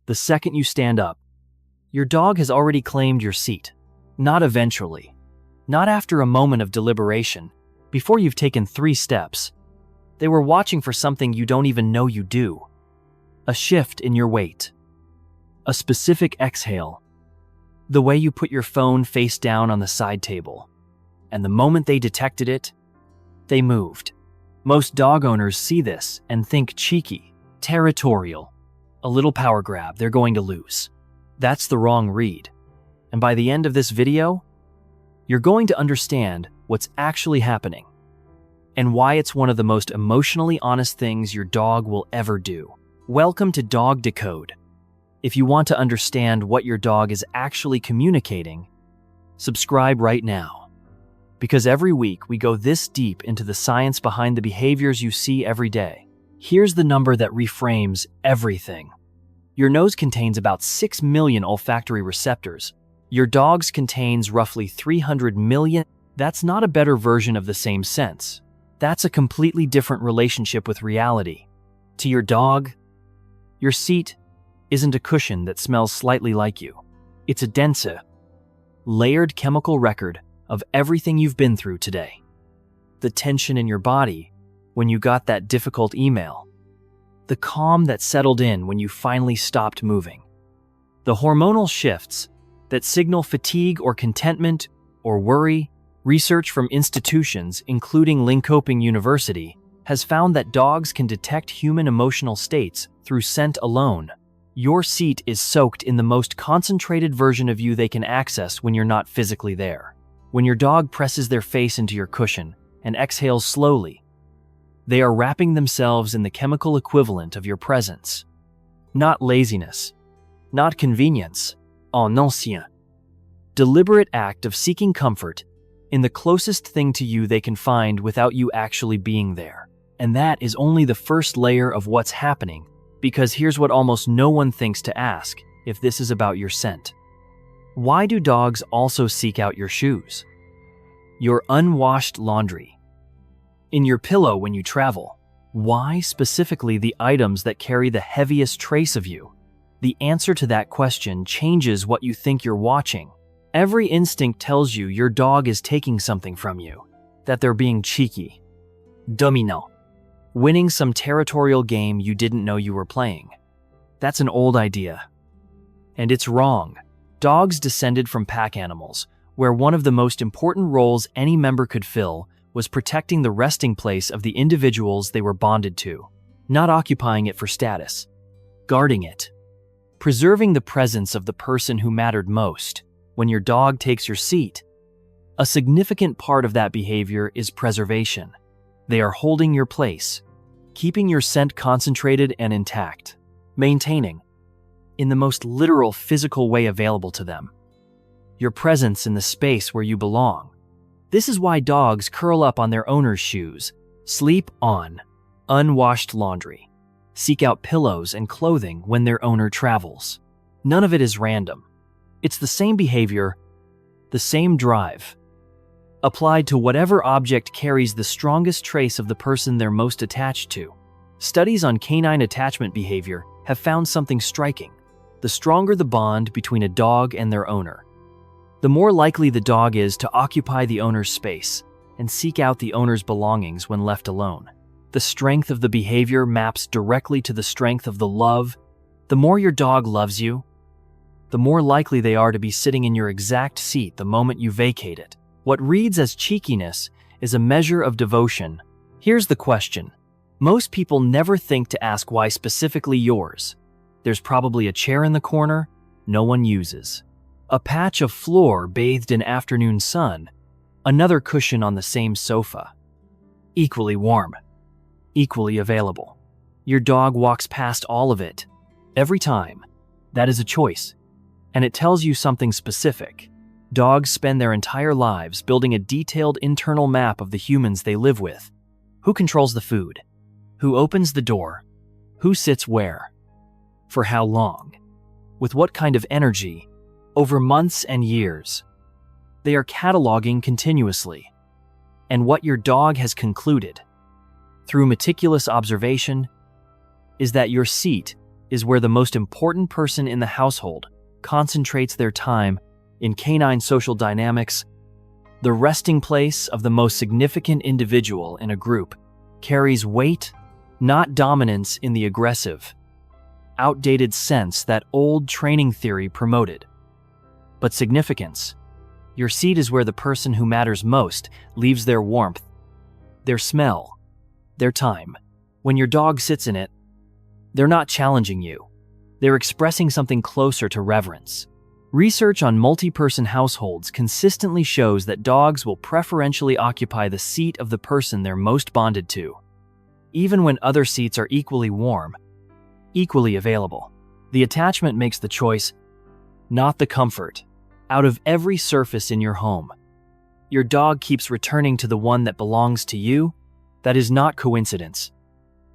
The second you stand up, your dog has already claimed your seat. Not eventually. Not after a moment of deliberation, before you've taken 3 steps. They were watching for something you don't even know you do. A shift in your weight. A specific exhale. The way you put your phone face down on the side table. And the moment they detected it, they moved. Most dog owners see this and think cheeky, territorial, a little power grab they're going to lose. That's the wrong read. And by the end of this video, you're going to understand what's actually happening and why it's one of the most emotionally honest things your dog will ever do. Welcome to Dog Decode. If you want to understand what your dog is actually communicating, subscribe right now. Because every week we go this deep into the science behind the behaviors you see every day. Here's the number that reframes everything. Your nose contains about 6 million olfactory receptors. Your dog's contains roughly 300 million. That's not a better version of the same sense. That's a completely different relationship with reality. To your dog, your seat isn't a cushion that smells slightly like you. It's a dense, layered chemical record of everything you've been through today. The tension in your body when you got that difficult email. The calm that settled in when you finally stopped moving. The hormonal shifts that signal fatigue or contentment or worry. Research from institutions, including Linköping University, has found that dogs can detect human emotional states through scent alone. Your seat is soaked in the most concentrated version of you they can access when you're not physically there. When your dog presses their face into your cushion and exhales slowly, they are wrapping themselves in the chemical equivalent of your presence. Not laziness, not convenience, en ancien. Deliberate act of seeking comfort in the closest thing to you they can find without you actually being there. And that is only the first layer of what's happening, because here's what almost no one thinks to ask if this is about your scent. Why do dogs also seek out your shoes? Your unwashed laundry. In your pillow when you travel. Why specifically the items that carry the heaviest trace of you? The answer to that question changes what you think you're watching. Every instinct tells you your dog is taking something from you, that they're being cheeky, dominant, winning some territorial game you didn't know you were playing. That's an old idea. And it's wrong. Dogs descended from pack animals, where one of the most important roles any member could fill was protecting the resting place of the individuals they were bonded to, not occupying it for status, guarding it, preserving the presence of the person who mattered most. When your dog takes your seat, a significant part of that behavior is preservation. They are holding your place, keeping your scent concentrated and intact, maintaining, in the most literal physical way available to them, your presence in the space where you belong. This is why dogs curl up on their owner's shoes, sleep on unwashed laundry, seek out pillows and clothing when their owner travels. None of it is random. It's the same behavior, the same drive, applied to whatever object carries the strongest trace of the person they're most attached to. Studies on canine attachment behavior have found something striking. The stronger the bond between a dog and their owner, the more likely the dog is to occupy the owner's space and seek out the owner's belongings when left alone. The strength of the behavior maps directly to the strength of the love. The more your dog loves you, the more likely they are to be sitting in your exact seat the moment you vacate it. What reads as cheekiness is a measure of devotion. Here's the question. Most people never think to ask why specifically yours. There's probably a chair in the corner no one uses, a patch of floor bathed in afternoon sun, another cushion on the same sofa. Equally warm, equally available. Your dog walks past all of it. Every time. That is a choice. And it tells you something specific. Dogs spend their entire lives building a detailed internal map of the humans they live with. Who controls the food? Who opens the door? Who sits where? For how long? With what kind of energy? Over months and years. They are cataloging continuously. And what your dog has concluded, through meticulous observation, is that your seat is where the most important person in the household concentrates their time in canine social dynamics. The resting place of the most significant individual in a group carries weight, not dominance in the aggressive, outdated sense that old training theory promoted, but significance. Your seat is where the person who matters most leaves their warmth, their smell, their time. When your dog sits in it, they're not challenging you. They're expressing something closer to reverence. Research on multi-person households consistently shows that dogs will preferentially occupy the seat of the person they're most bonded to, even when other seats are equally warm, equally available. The attachment makes the choice, not the comfort. Out of every surface in your home, your dog keeps returning to the one that belongs to you. That is not coincidence.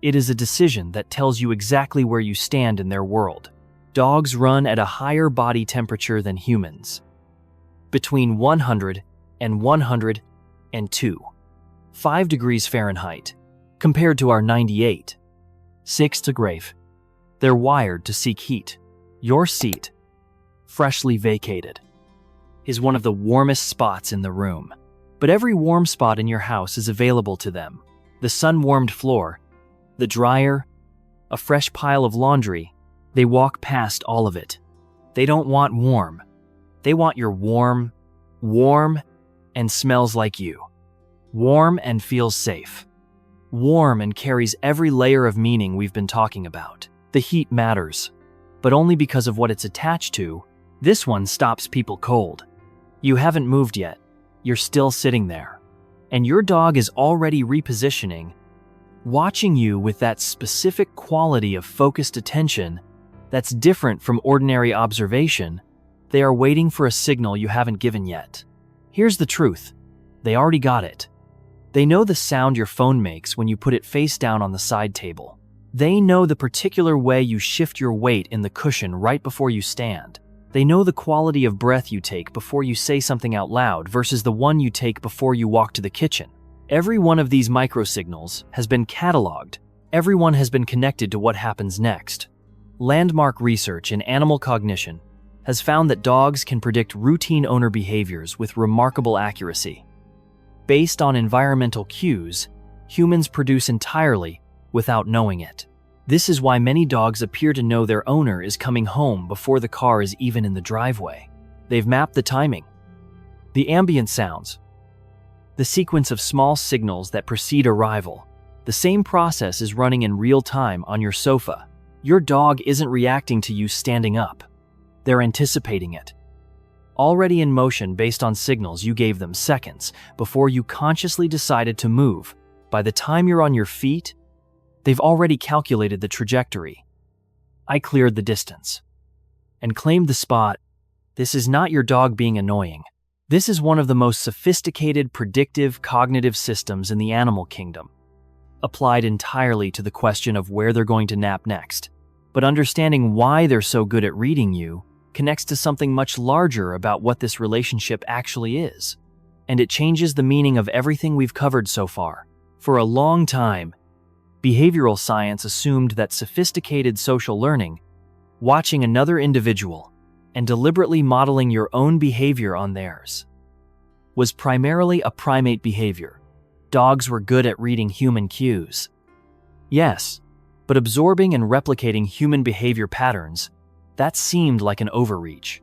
It is a decision that tells you exactly where you stand in their world. Dogs run at a higher body temperature than humans, between 100 and 102, 5 degrees Fahrenheit, compared to our 98, 6 degrees. They're wired to seek heat. Your seat, freshly vacated, is one of the warmest spots in the room. But every warm spot in your house is available to them. The sun-warmed floor, the dryer, a fresh pile of laundry. They walk past all of it. They don't want warm. They want your warm, and smells like you. Warm and feels safe. Warm and carries every layer of meaning we've been talking about. The heat matters, but only because of what it's attached to. This one stops people cold. You haven't moved yet. You're still sitting there. And your dog is already repositioning, watching you with that specific quality of focused attention that's different from ordinary observation. They are waiting for a signal you haven't given yet. Here's the truth. They already got it. They know the sound your phone makes when you put it face down on the side table. They know the particular way you shift your weight in the cushion right before you stand. They know the quality of breath you take before you say something out loud versus the one you take before you walk to the kitchen. Every one of these microsignals has been cataloged. Everyone has been connected to what happens next. Landmark research in animal cognition has found that dogs can predict routine owner behaviors with remarkable accuracy. Based on environmental cues, humans produce entirely without knowing it. This is why many dogs appear to know their owner is coming home before the car is even in the driveway. They've mapped the timing, the ambient sounds, the sequence of small signals that precede arrival. The same process is running in real time on your sofa. Your dog isn't reacting to you standing up. They're anticipating it. Already in motion based on signals you gave them seconds before you consciously decided to move. By the time you're on your feet, they've already calculated the trajectory. I cleared the distance and claimed the spot. This is not your dog being annoying. This is one of the most sophisticated predictive cognitive systems in the animal kingdom, applied entirely to the question of where they're going to nap next. But understanding why they're so good at reading you connects to something much larger about what this relationship actually is. And it changes the meaning of everything we've covered so far. For a long time, behavioral science assumed that sophisticated social learning, watching another individual and deliberately modeling your own behavior on theirs, was primarily a primate behavior. Dogs were good at reading human cues. Yes, but absorbing and replicating human behavior patterns, that seemed like an overreach.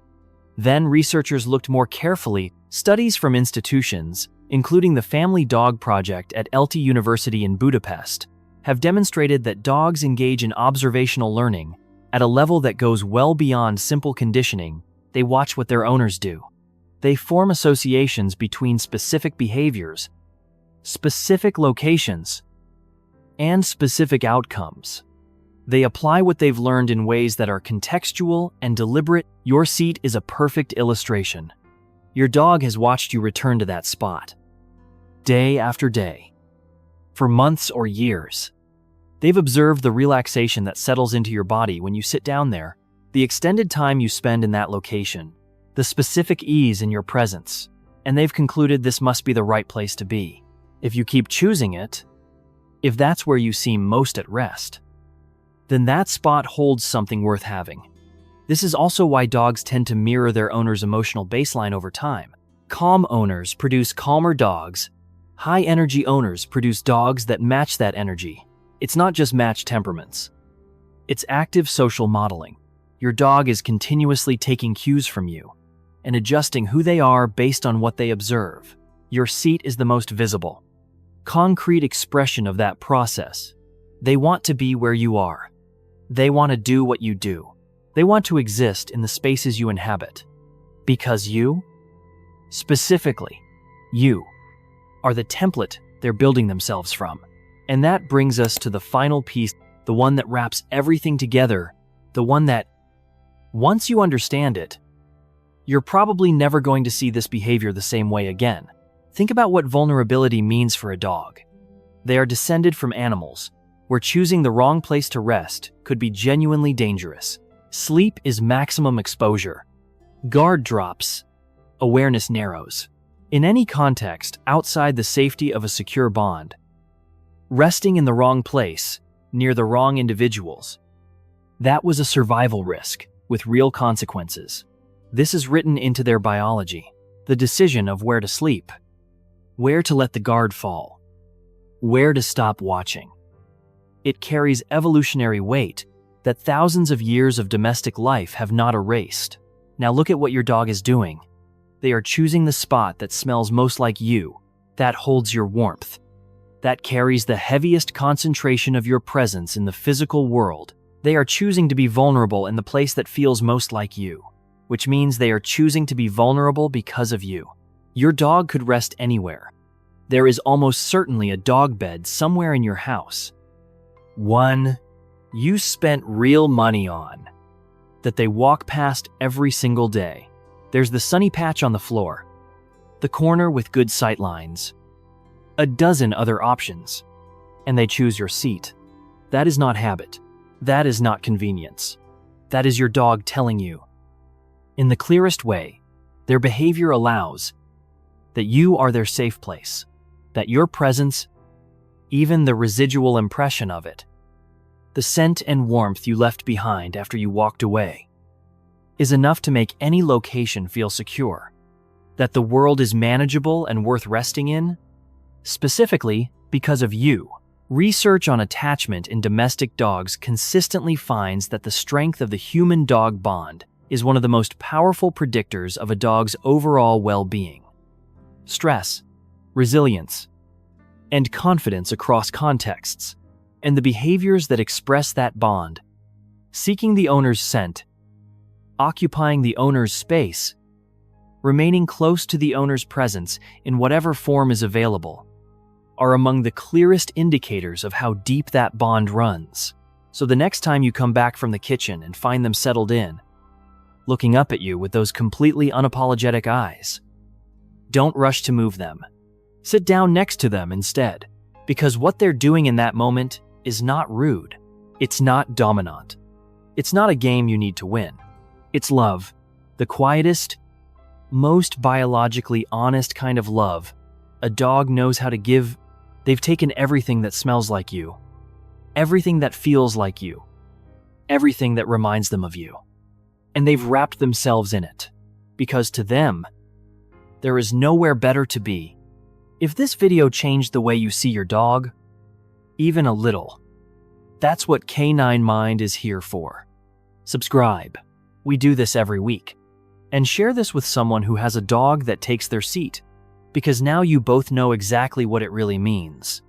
Then researchers looked more carefully. Studies from institutions, including the Family Dog Project at ELTE University in Budapest, have demonstrated that dogs engage in observational learning at a level that goes well beyond simple conditioning. They watch what their owners do. They form associations between specific behaviors, specific locations, and specific outcomes. They apply what they've learned in ways that are contextual and deliberate. Your seat is a perfect illustration. Your dog has watched you return to that spot, day after day, for months or years. They've observed the relaxation that settles into your body when you sit down there, the extended time you spend in that location, the specific ease in your presence, and they've concluded this must be the right place to be. If you keep choosing it, if that's where you seem most at rest, then that spot holds something worth having. This is also why dogs tend to mirror their owner's emotional baseline over time. Calm owners produce calmer dogs. High-energy owners produce dogs that match that energy. It's not just match temperaments. It's active social modeling. Your dog is continuously taking cues from you and adjusting who they are based on what they observe. Your seat is the most visible, concrete expression of that process. They want to be where you are. They want to do what you do. They want to exist in the spaces you inhabit. Because you, specifically, you, are the template they're building themselves from. And that brings us to the final piece, the one that wraps everything together, the one that, once you understand it, you're probably never going to see this behavior the same way again. Think about what vulnerability means for a dog. They are descended from animals, where choosing the wrong place to rest could be genuinely dangerous. Sleep is maximum exposure. Guard drops. Awareness narrows. In any context outside the safety of a secure bond, resting in the wrong place, near the wrong individuals, that was a survival risk with real consequences. This is written into their biology. The decision of where to sleep, where to let the guard fall, where to stop watching. It carries evolutionary weight that thousands of years of domestic life have not erased. Now look at what your dog is doing. They are choosing the spot that smells most like you, that holds your warmth, that carries the heaviest concentration of your presence in the physical world. They are choosing to be vulnerable in the place that feels most like you, which means they are choosing to be vulnerable because of you. Your dog could rest anywhere. There is almost certainly a dog bed somewhere in your house. One you spent real money on, that they walk past every single day. There's the sunny patch on the floor, the corner with good sight lines, a dozen other options, and they choose your seat. That is not habit. That is not convenience. That is your dog telling you, in the clearest way, their behavior allows, that you are their safe place, that your presence, even the residual impression of it, the scent and warmth you left behind after you walked away, is enough to make any location feel secure, that the world is manageable and worth resting in, specifically because of you. Research on attachment in domestic dogs consistently finds that the strength of the human-dog bond is one of the most powerful predictors of a dog's overall well-being. Stress, resilience, and confidence across contexts, and the behaviors that express that bond, seeking the owner's scent, occupying the owner's space, remaining close to the owner's presence in whatever form is available, are among the clearest indicators of how deep that bond runs. So the next time you come back from the kitchen and find them settled in, looking up at you with those completely unapologetic eyes, don't rush to move them. Sit down next to them instead, because what they're doing in that moment is not rude. It's not dominant. It's not a game you need to win. It's love, the quietest, most biologically honest kind of love a dog knows how to give. They've taken everything that smells like you, everything that feels like you, everything that reminds them of you, and they've wrapped themselves in it, because to them, there is nowhere better to be. If this video changed the way you see your dog, even a little, that's what Canine Mind is here for. Subscribe. We do this every week. And share this with someone who has a dog that takes their seat, because now you both know exactly what it really means.